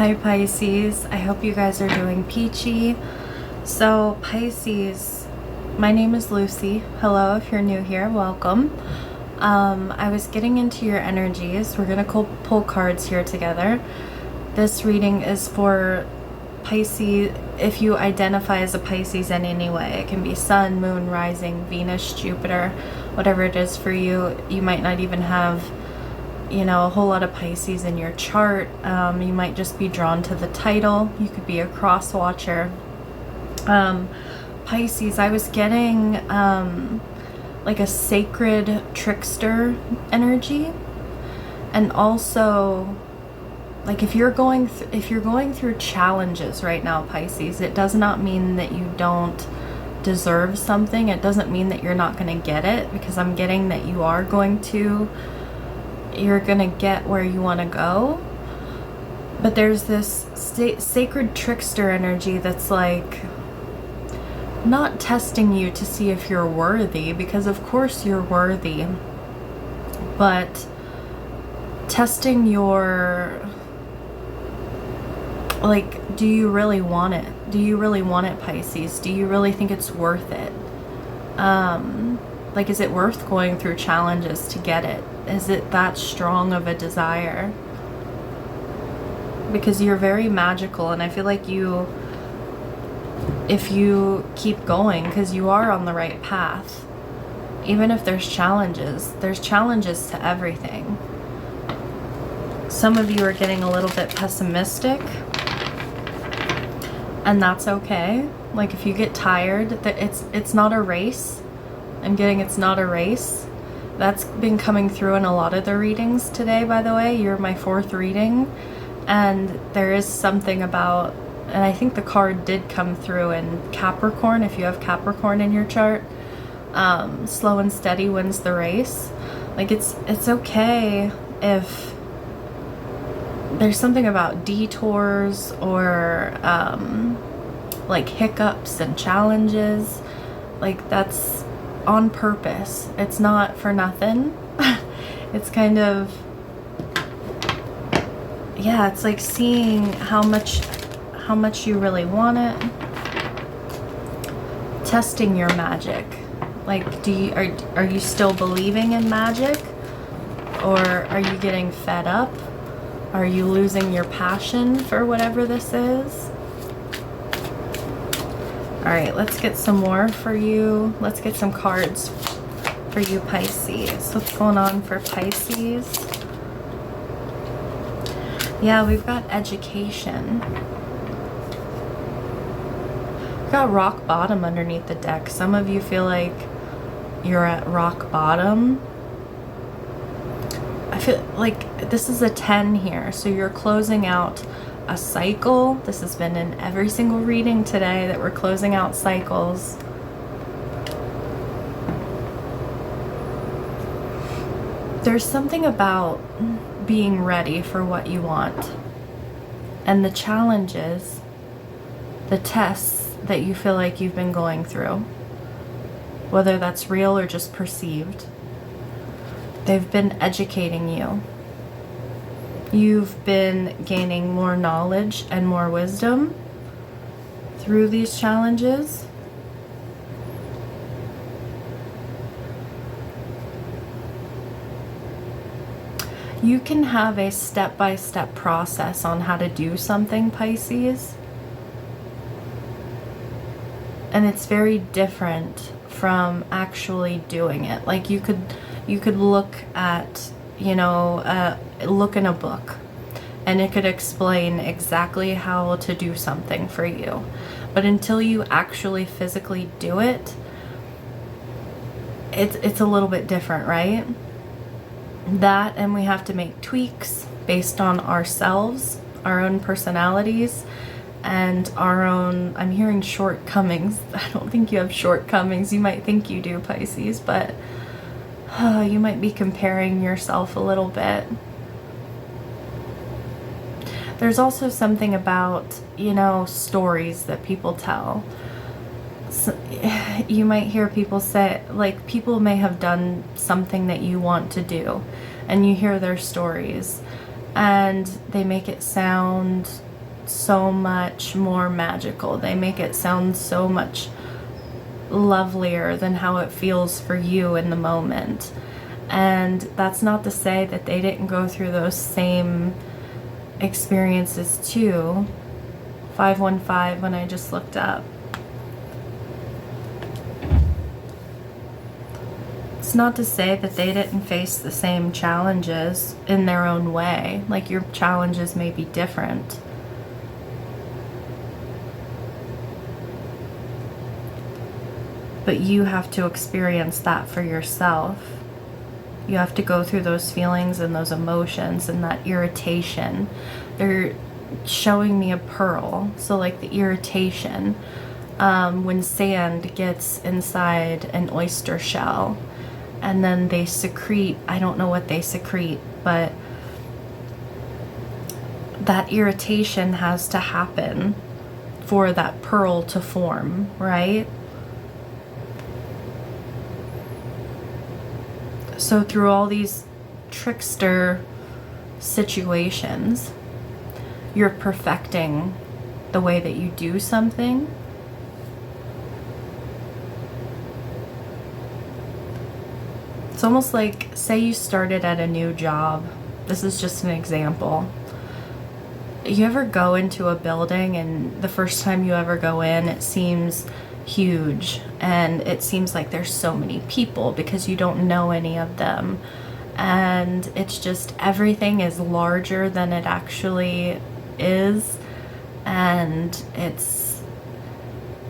Hi Pisces, I hope you guys are doing peachy. So Pisces, my name is Lucy. Hello, if you're new here, welcome. I was getting into your energies. We're gonna pull cards here together. This reading is for Pisces. If you identify as a Pisces in any way, it can be Sun, Moon, Rising, Venus, Jupiter, whatever it is for you. You might not even have a whole lot of Pisces in your chart. You might just be drawn to the title. You could be a cross watcher. Pisces, I was getting like a sacred trickster energy, and also like if you're going through challenges right now, Pisces, it does not mean that you don't deserve something. It doesn't mean that you're not going to get it, because I'm getting that you are going to. You're gonna get where you want to go, but there's this sacred trickster energy that's like not testing you to see if you're worthy, because of course you're worthy, but testing your, like, do you really want it? Do you really want it, Pisces? Do you really think it's worth it? Like, is it worth going through challenges to get it? Is it that strong of a desire? Because you're very magical, and I feel like if you keep going, because you are on the right path, even if there's challenges to everything. Some of you are getting a little bit pessimistic, and that's okay. Like, if you get tired, it's not a race. I'm getting it's not a race. That's been coming through in a lot of the readings today, by the way. You're my 4th reading, and there is something about, and I think the card did come through in Capricorn, if you have Capricorn in your chart. Slow and steady wins the race. Like, it's okay if there's something about detours or like hiccups and challenges. Like, that's on purpose. It's not for nothing. It's kind of, yeah, it's like seeing how much you really want it. Testing your magic. Like, are you still believing in magic, or are you getting fed up? Are you losing your passion for whatever this is? All right, let's get some more for you. Let's get some cards for you, Pisces. What's going on for Pisces? Yeah, we've got education. We've got rock bottom underneath the deck. Some of you feel like you're at rock bottom. I feel like this is a 10 here, so you're closing out a cycle. This has been in every single reading today, that we're closing out cycles. There's something about being ready for what you want, and the challenges, the tests that you feel like you've been going through, whether that's real or just perceived, they've been educating you. You've been gaining more knowledge and more wisdom through these challenges. You can have a step-by-step process on how to do something, Pisces. And it's very different from actually doing it. Like, you could look at, look in a book, and it could explain exactly how to do something for you. But until you actually physically do it, it's a little bit different, right? That, and we have to make tweaks based on ourselves, our own personalities, and our own, I'm hearing shortcomings. I don't think you have shortcomings. You might think you do, Pisces, but you might be comparing yourself a little bit. There's also something about, stories that people tell. So, you might hear people say, like, people may have done something that you want to do, and you hear their stories, and they make it sound so much more magical. They make it sound so much lovelier than how it feels for you in the moment. And that's not to say that they didn't go through those same experiences too. 515 when I just looked up. It's not to say that they didn't face the same challenges in their own way. Like, your challenges may be different. But you have to experience that for yourself. You have to go through those feelings and those emotions and that irritation. They're showing me a pearl. So like the irritation, when sand gets inside an oyster shell and then they secrete, I don't know what they secrete, but that irritation has to happen for that pearl to form, right? So through all these trickster situations, you're perfecting the way that you do something. It's almost like, say you started at a new job. This is just an example. You ever go into a building and the first time you ever go in, it seems huge and it seems like there's so many people because you don't know any of them, and it's just everything is larger than it actually is, and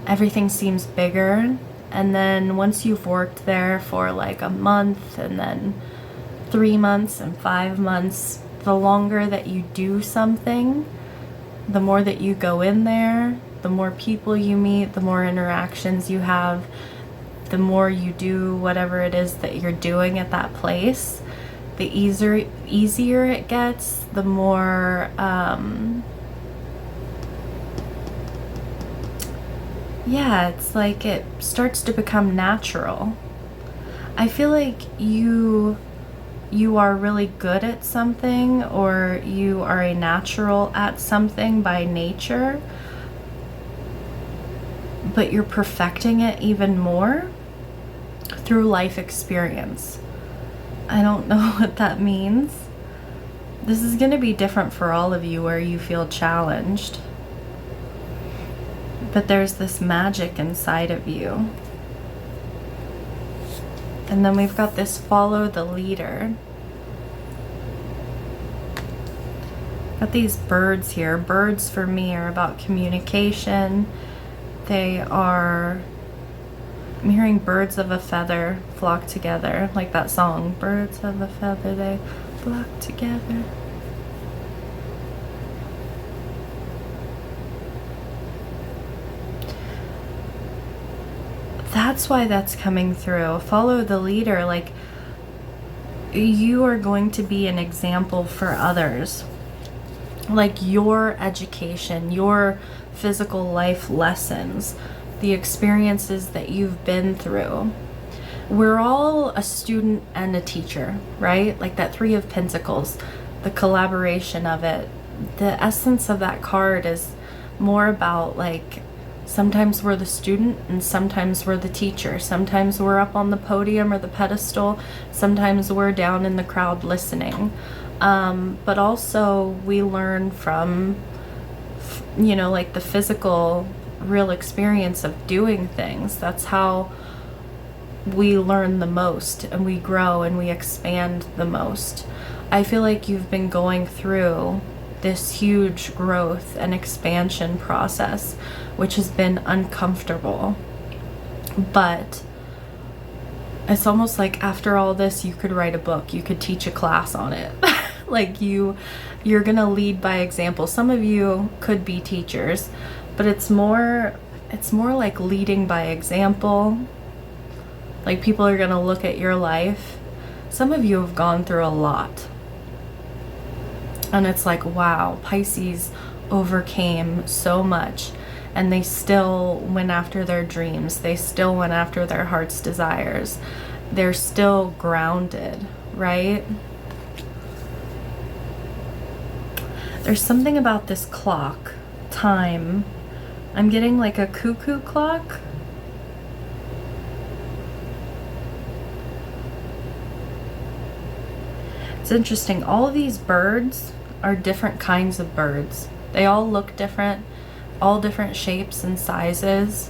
everything seems bigger. And then once you've worked there for like a month and then 3 months and 5 months, the longer that you do something, the more that you go in there, the more people you meet, the more interactions you have, the more you do whatever it is that you're doing at that place, the easier it gets, the more, yeah, it's like it starts to become natural. I feel like you are really good at something, or you are a natural at something by nature, but you're perfecting it even more through life experience. I don't know what that means. This is going to be different for all of you where you feel challenged. But there's this magic inside of you. And then we've got this follow the leader. Got these birds here. Birds for me are about communication. I'm hearing birds of a feather flock together, like that song, birds of a feather, they flock together. That's why that's coming through. Follow the leader, like you are going to be an example for others. Like your education, your physical life lessons, the experiences that you've been through. We're all a student and a teacher, right? Like that Three of Pentacles, the collaboration of it. The essence of that card is more about like, sometimes we're the student and sometimes we're the teacher. Sometimes we're up on the podium or the pedestal. Sometimes we're down in the crowd listening. But also we learn from, like the physical, real experience of doing things. That's how we learn the most and we grow and we expand the most. I feel like you've been going through this huge growth and expansion process, which has been uncomfortable. But it's almost like after all this, you could write a book, you could teach a class on it. Like you're gonna lead by example. Some of you could be teachers, but it's more like leading by example. Like people are gonna look at your life. Some of you have gone through a lot. And it's like, wow, Pisces overcame so much and they still went after their dreams. They still went after their heart's desires. They're still grounded, right? There's something about this clock time. I'm getting like a cuckoo clock. It's interesting. All of these birds are different kinds of birds. They all look different, all different shapes and sizes.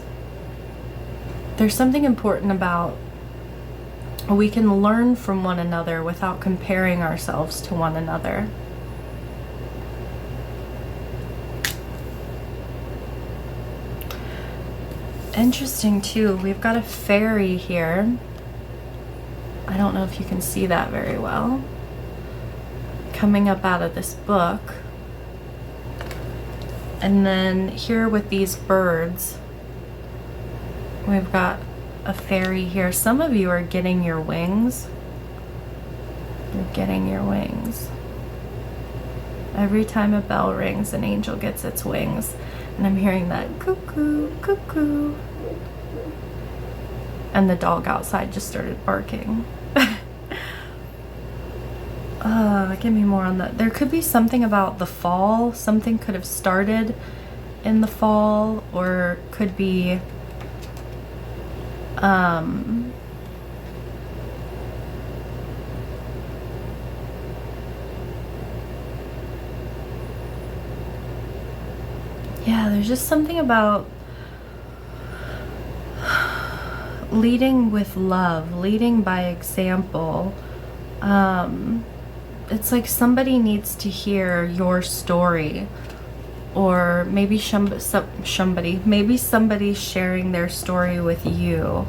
There's something important about we can learn from one another without comparing ourselves to one another. Interesting too, we've got a fairy here. I don't know if you can see that very well. Coming up out of this book. And then here with these birds, we've got a fairy here. Some of you are getting your wings. You're getting your wings. Every time a bell rings, an angel gets its wings. And I'm hearing that cuckoo, cuckoo. And the dog outside just started barking. Give me more on that. There could be something about the fall. Something could have started in the fall, or could be yeah, there's just something about leading with love, leading by example. It's like somebody needs to hear your story, or maybe somebody's sharing their story with you,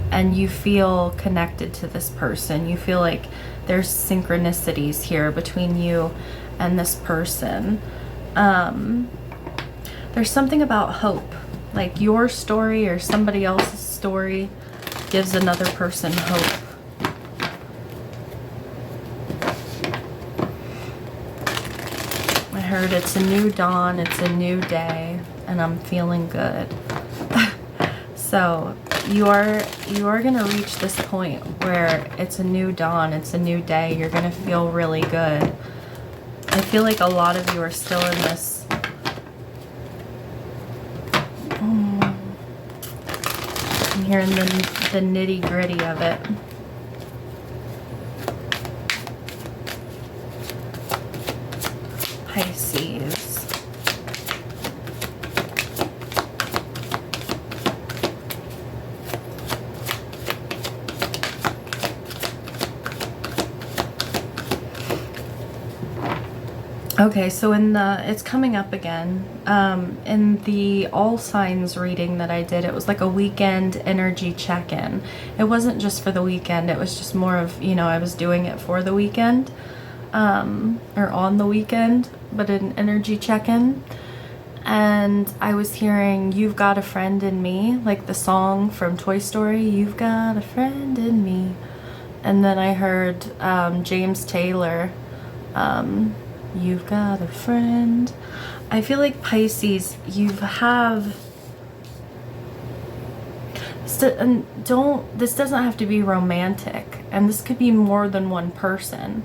and you feel connected to this person. You feel like there's synchronicities here between you and this person. There's something about hope, like your story or somebody else's story gives another person hope. I heard it's a new dawn, it's a new day, and I'm feeling good. So you are gonna reach this point where it's a new dawn, it's a new day, you're gonna feel really good. I feel like a lot of you are still in this I'm hearing the nitty-gritty of it. Pisces. Okay, so it's coming up again. In the all signs reading that I did, it was like a weekend energy check-in. It wasn't just for the weekend, it was just more of, I was doing it for the weekend, or on the weekend, but an energy check-in. And I was hearing, "You've got a friend in me," like the song from Toy Story, "You've got a friend in me." And then I heard James Taylor, "You've got a friend." I feel like Pisces, this doesn't have to be romantic, and this could be more than one person.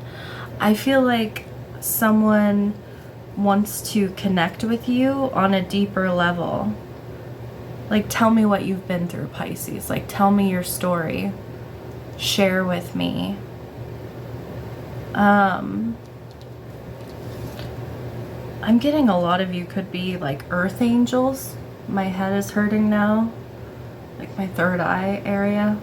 I feel like someone wants to connect with you on a deeper level. Like, tell me what you've been through, Pisces. Like, tell me your story. Share with me. I'm getting a lot of you could be like earth angels. My head is hurting now. Like my third eye area.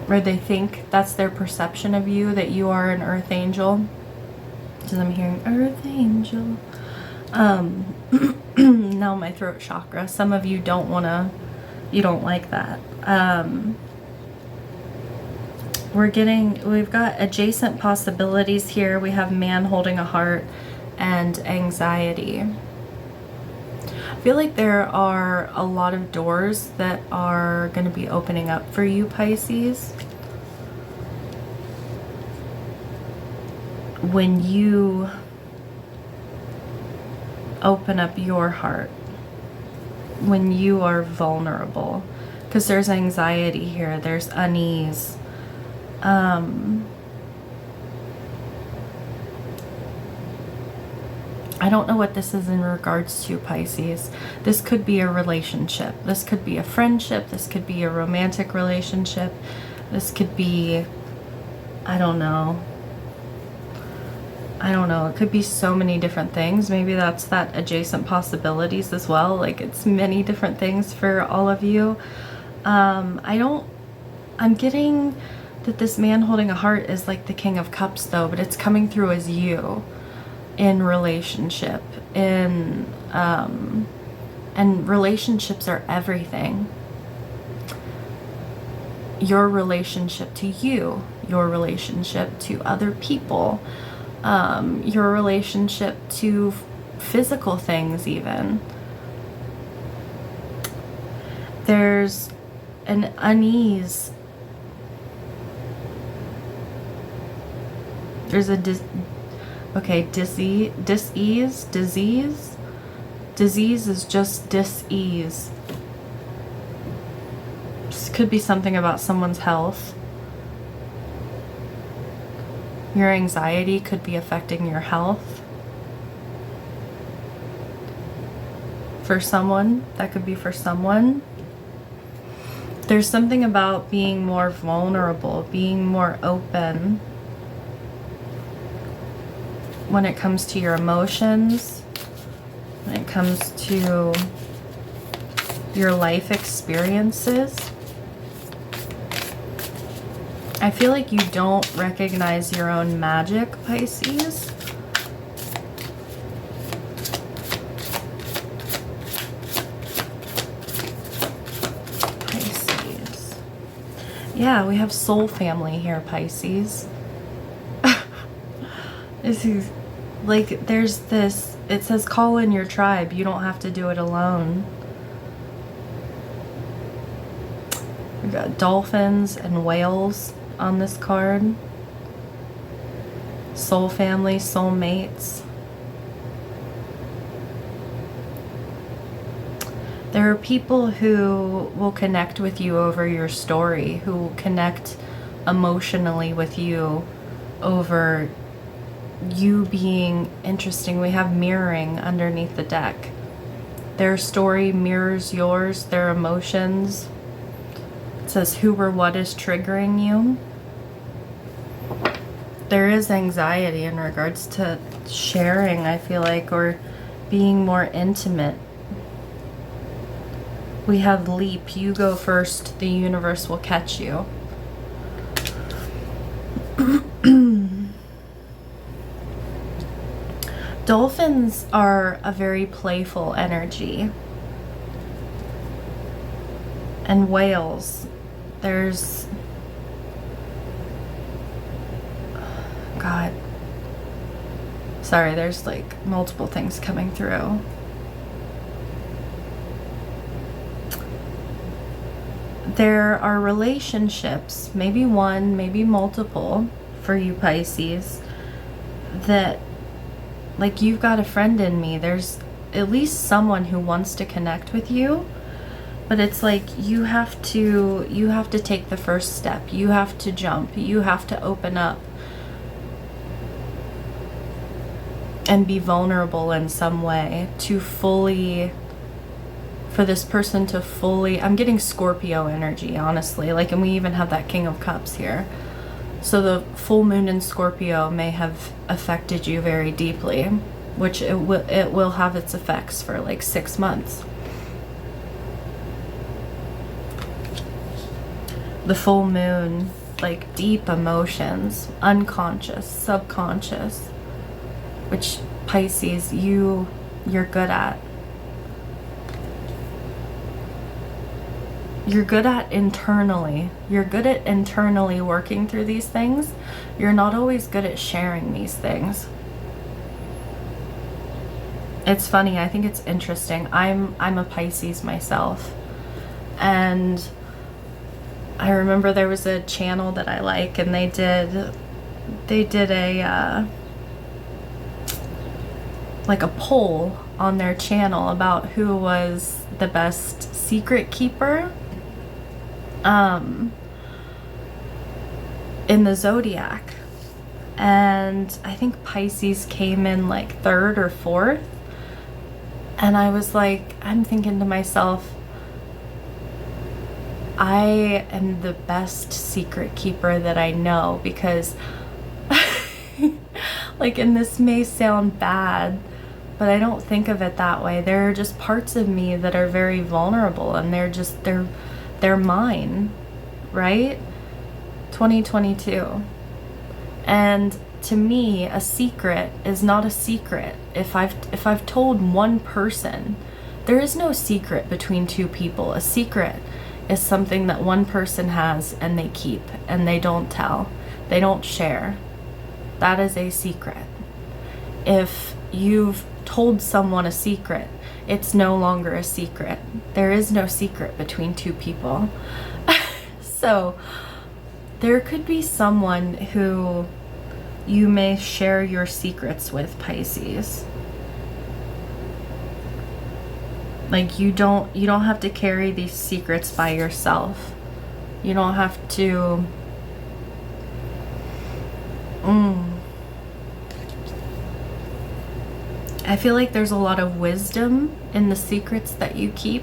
Where they think that's their perception of you, that you are an earth angel. Because I'm hearing earth angel. Now my throat chakra. Some of you you don't like that. We've got adjacent possibilities here. We have man holding a heart and anxiety. I feel like there are a lot of doors that are going to be opening up for you, Pisces, when you open up your heart, when you are vulnerable, because there's anxiety here, there's unease. I don't know what this is in regards to, Pisces. This could be a relationship. This could be a friendship. This could be a romantic relationship. This could be, I don't know. It could be so many different things. Maybe that's that adjacent possibilities as well. Like, it's many different things for all of you. I'm getting that this man holding a heart is like the King of Cups though, but it's coming through as you in relationship, and relationships are everything. Your relationship to you, your relationship to other people, your relationship to physical things even. There's an unease. There's a disease. Disease is just dis-ease. This could be something about someone's health. Your anxiety could be affecting your health. For someone, that could be for someone. There's something about being more vulnerable, being more open when it comes to your emotions, when it comes to your life experiences. I feel like you don't recognize your own magic, Pisces. Pisces. Yeah, we have soul family here, Pisces. This is like, there's this, it says call in your tribe. You don't have to do it alone. We've got dolphins and whales on this card. Soul family, soul mates. There are people who will connect with you over your story, who will connect emotionally with you over you being interesting. We have mirroring underneath the deck. Their story mirrors yours, their emotions. It says who or what is triggering you. There is anxiety in regards to sharing, I feel like, or being more intimate. We have leap. You go first, the universe will catch you. Dolphins are a very playful energy. And whales, there's... God. Sorry, there's like multiple things coming through. There are relationships, maybe one, maybe multiple, for you Pisces, that, like, you've got a friend in me. There's at least someone who wants to connect with you, but it's like you have to take the first step. You have to jump. You have to open up and be vulnerable in some way to fully, for this person to fully, I'm getting Scorpio energy, honestly. Like, and we even have that King of Cups here. So the full moon in Scorpio may have affected you very deeply, which it will have its effects for like 6 months. The full moon, like deep emotions, unconscious, subconscious, which Pisces, you're good at. You're good at internally. You're good at internally working through these things. You're not always good at sharing these things. It's funny. I think it's interesting. I'm a Pisces myself. And I remember there was a channel that I like, and they did a like a poll on their channel about who was the best secret keeper in the zodiac. and I think Pisces came in like third or fourth. And I was like, I'm thinking to myself, I am the best secret keeper that I know, because like, and this may sound bad, but I don't think of it that way. There are just parts of me that are very vulnerable, and they're mine, right? 2022. And to me, a secret is not a secret. If I've told one person, there is no secret between two people. A secret is something that one person has and they keep and they don't tell. They don't share. That is a secret. If you've told someone a secret, it's no longer a secret. There is no secret between two people. So there could be someone who you may share your secrets with, Pisces. Like, you don't have to carry these secrets by yourself. You don't have to I feel like there's a lot of wisdom in the secrets that you keep.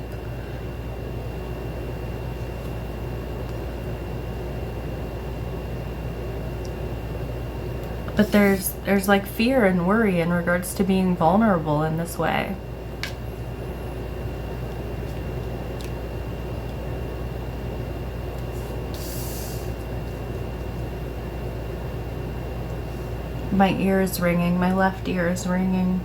But there's like fear and worry in regards to being vulnerable in this way. My ear is ringing. My left ear is ringing.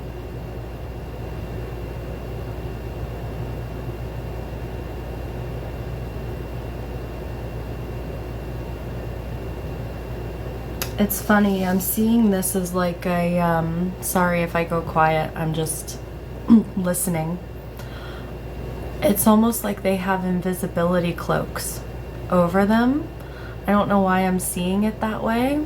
It's funny, I'm seeing this as like a, sorry if I go quiet, I'm just listening. It's almost like they have invisibility cloaks over them. I don't know why I'm seeing it that way.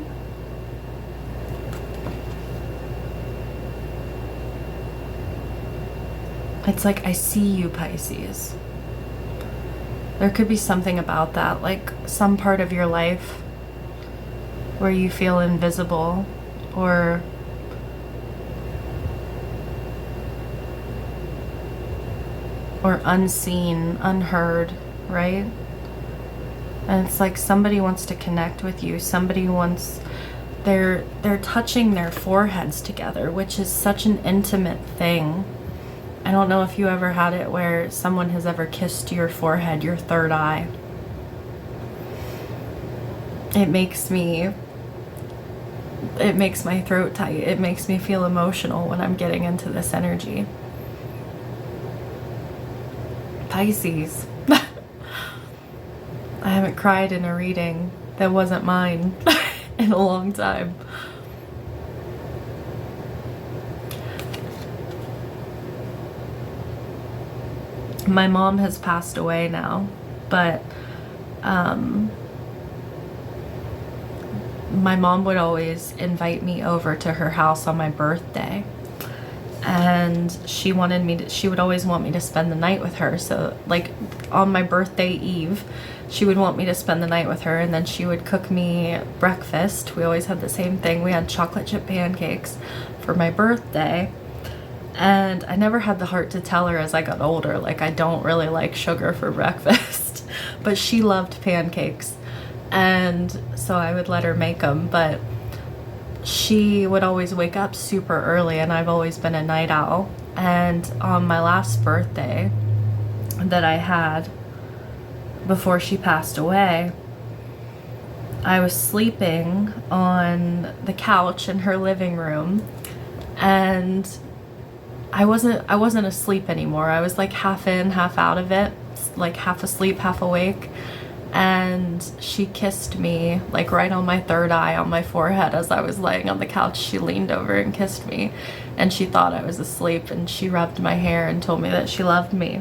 It's like I see you, Pisces. There could be something about that, like some part of your life where you feel invisible or unseen, unheard, right? And it's like somebody wants to connect with you. Somebody wants, they're touching their foreheads together, which is such an intimate thing. I don't know if you ever had it where someone has ever kissed your forehead, your third eye. It makes my throat tight. It makes me feel emotional when I'm getting into this energy. Pisces. I haven't cried in a reading that wasn't mine in a long time. My mom has passed away now, but my mom would always invite me over to her house on my birthday, and she would always want me to spend the night with her. So like on my birthday eve, she would want me to spend the night with her, and then she would cook me breakfast. We always had the same thing. We had chocolate chip pancakes for my birthday. And I never had the heart to tell her as I got older, like, I don't really like sugar for breakfast. But she loved pancakes, and so I would let her make them. But she would always wake up super early, and I've always been a night owl. And on my last birthday that I had before she passed away, I was sleeping on the couch in her living room, and I wasn't asleep anymore. I was like half in, half out of it, like half asleep, half awake. And she kissed me like right on my third eye, on my forehead, as I was laying on the couch. She leaned over and kissed me, and she thought I was asleep, and she rubbed my hair and told me that she loved me.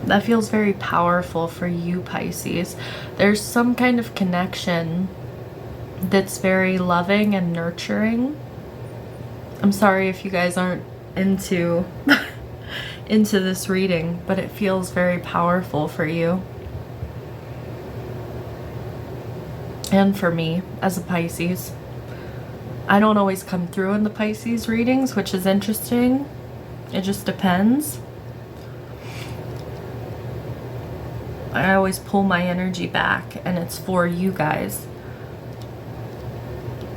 That feels very powerful for you, Pisces. There's some kind of connection that's very loving and nurturing. I'm sorry if you guys aren't into this reading, but it feels very powerful for you. and for me as a Pisces. I don't always come through in the Pisces readings, which is interesting. It just depends. I always pull my energy back, and it's for you guys.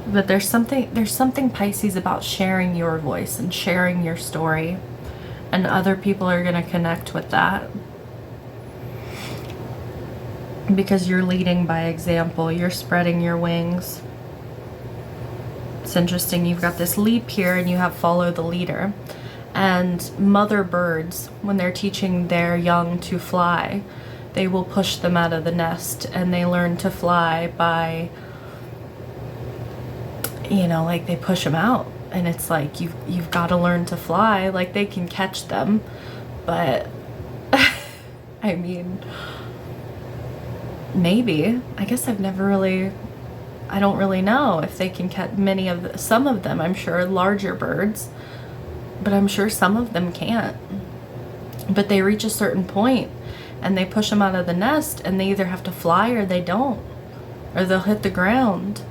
But there's something Pisces about sharing your voice and sharing your story, and other people are going to connect with that because you're leading by example. You're spreading your wings. It's interesting. You've got this leap here, and you have follow the leader. And mother birds, when they're teaching their young to fly, they will push them out of the nest, and they learn to fly by, you know, like they push them out, and it's like you've got to learn to fly. Like, they can catch them, but I mean, maybe. I guess I don't really know if they can catch some of them. I'm sure larger birds, but I'm sure some of them can't. But they reach a certain point, and they push them out of the nest, and they either have to fly or they don't, or they'll hit the ground.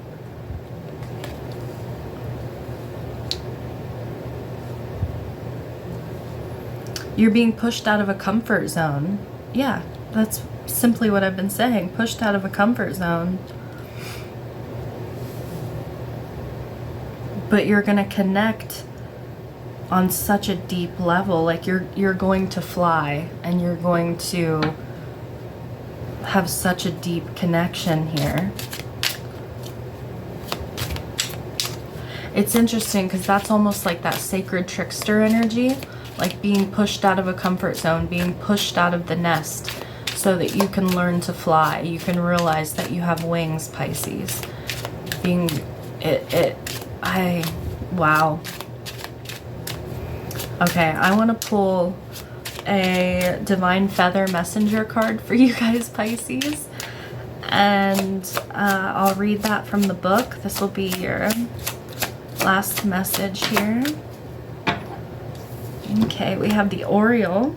You're being pushed out of a comfort zone. Yeah, that's simply what I've been saying. Pushed out of a comfort zone. But you're going to connect on such a deep level. Like, you're going to fly, and you're going to have such a deep connection here. It's interesting because that's almost like that sacred trickster energy, like being pushed out of a comfort zone, being pushed out of the nest so that you can learn to fly. You can realize that you have wings, Pisces. Wow. Okay, I want to pull a Divine Feather Messenger card for you guys, Pisces. And I'll read that from the book. This will be your last message here. Okay, we have the Oriole.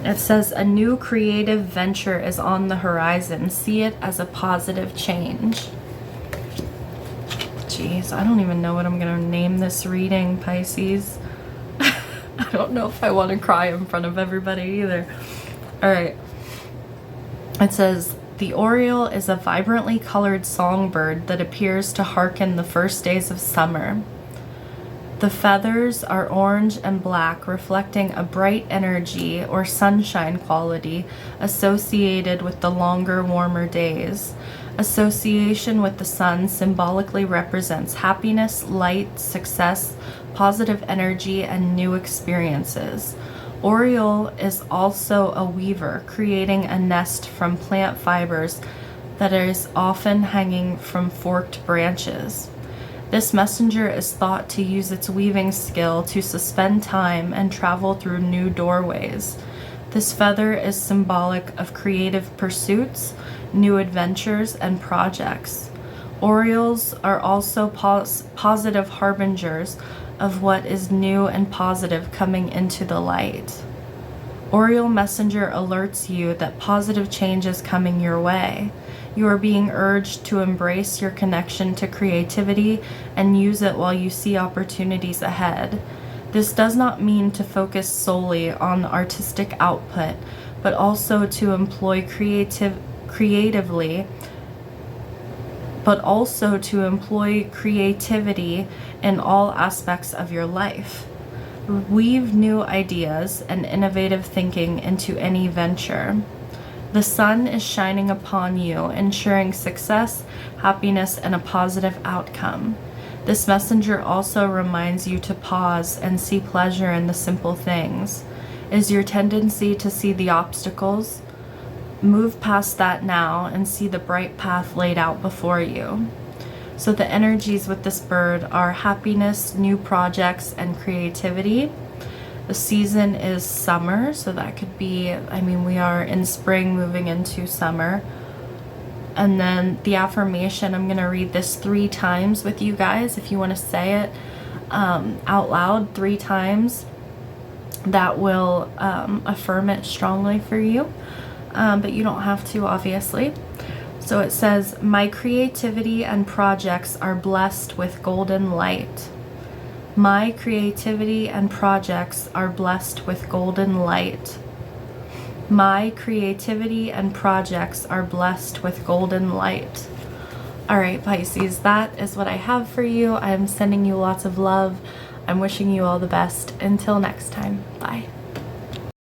It says, a new creative venture is on the horizon. See it as a positive change. Jeez, I don't even know what I'm going to name this reading, Pisces. I don't know if I want to cry in front of everybody either. All right. It says, the Oriole is a vibrantly colored songbird that appears to hearken the first days of summer. The feathers are orange and black, reflecting a bright energy or sunshine quality associated with the longer, warmer days. Association with the sun symbolically represents happiness, light, success, positive energy, and new experiences. Oriole is also a weaver, creating a nest from plant fibers that is often hanging from forked branches. This messenger is thought to use its weaving skill to suspend time and travel through new doorways. This feather is symbolic of creative pursuits, new adventures, and projects. Orioles are also positive harbingers of what is new and positive coming into the light. Oriole Messenger alerts you that positive change is coming your way. You are being urged to embrace your connection to creativity and use it while you see opportunities ahead. This does not mean to focus solely on artistic output, but also to employ creativity in all aspects of your life. Weave new ideas and innovative thinking into any venture. The sun is shining upon you, ensuring success, happiness, and a positive outcome. This messenger also reminds you to pause and see pleasure in the simple things. Is your tendency to see the obstacles? Move past that now and see the bright path laid out before you. So the energies with this bird are happiness, new projects, and creativity. The season is summer, so that could be, we are in spring moving into summer. And then the affirmation, I'm going to read this 3 times with you guys. If you want to say it out loud 3 times, that will affirm it strongly for you. But you don't have to, obviously. So it says, my creativity and projects are blessed with golden light. My creativity and projects are blessed with golden light. My creativity and projects are blessed with golden light. All right, Pisces, that is what I have for you. I'm sending you lots of love. I'm wishing you all the best. Until next time, bye.